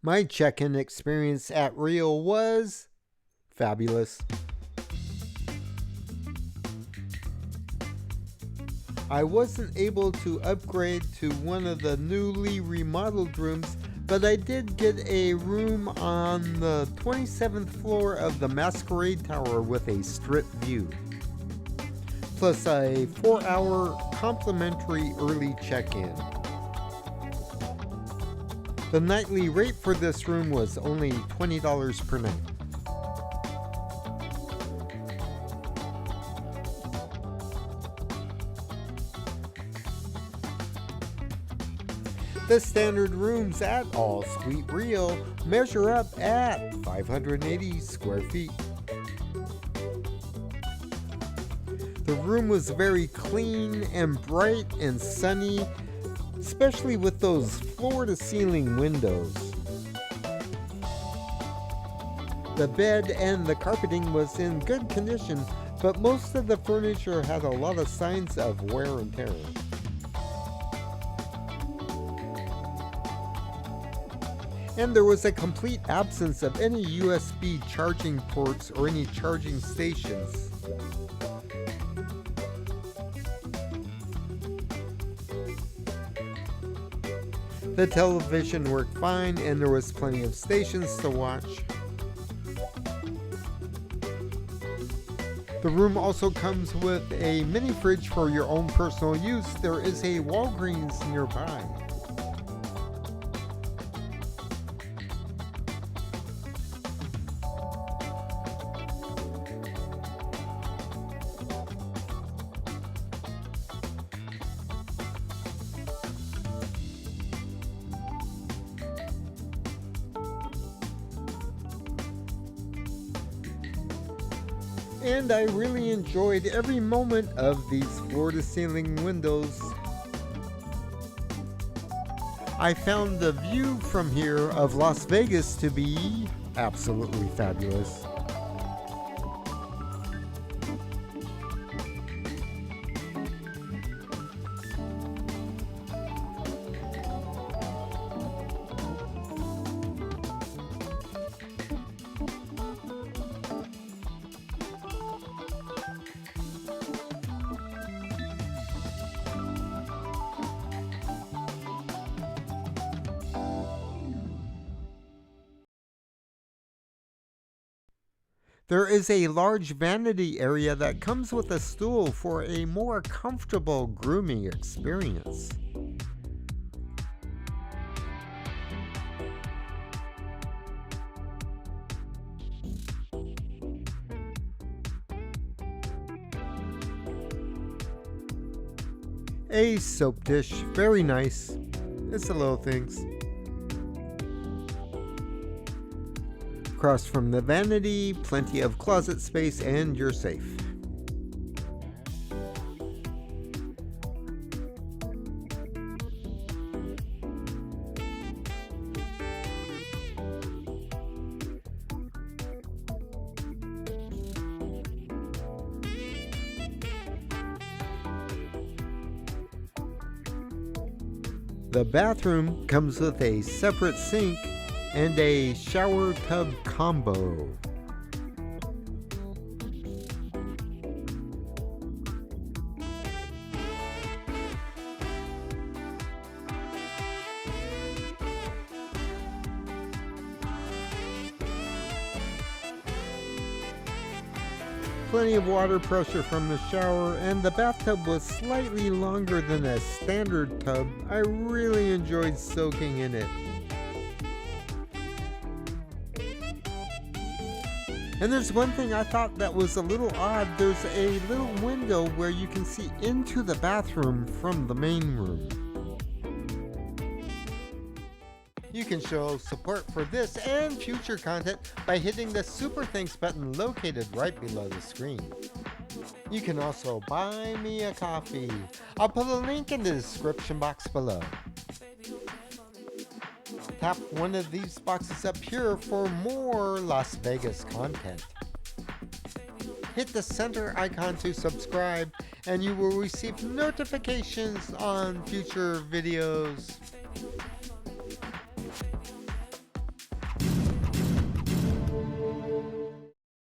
My check-in experience at Rio was fabulous. I wasn't able to upgrade to one of the newly remodeled rooms, but I did get a room on the 27th floor of the Masquerade Tower with a strip view, plus a 4-hour complimentary early check-in. The nightly rate for this room was only $20 per night. The standard rooms at All Suite Rio measure up at 580 square feet. The room was very clean and bright and sunny, especially with those floor-to-ceiling windows. The bed and the carpeting was in good condition, but most of the furniture had a lot of signs of wear and tear. And there was a complete absence of any USB charging ports or any charging stations. The television worked fine and there was plenty of stations to watch. The room also comes with a mini fridge for your own personal use. There is a Walgreens nearby. And I really enjoyed every moment of these floor-to-ceiling windows. I found the view from here of Las Vegas to be absolutely fabulous. There is a large vanity area that comes with a stool for a more comfortable grooming experience. A soap dish, very nice. It's the little things. Across from the vanity, plenty of closet space, and you're safe. The bathroom comes with a separate sink and a shower tub combo. Plenty of water pressure from the shower, and the bathtub was slightly longer than a standard tub. I really enjoyed soaking in it. And there's one thing I thought that was a little odd. There's a little window where you can see into the bathroom from the main room. You can show support for this and future content by hitting the Super Thanks button located right below the screen. You can also buy me a coffee. I'll put a link in the description box below. Tap one of these boxes up here for more Las Vegas content. Hit the center icon to subscribe and you will receive notifications on future videos.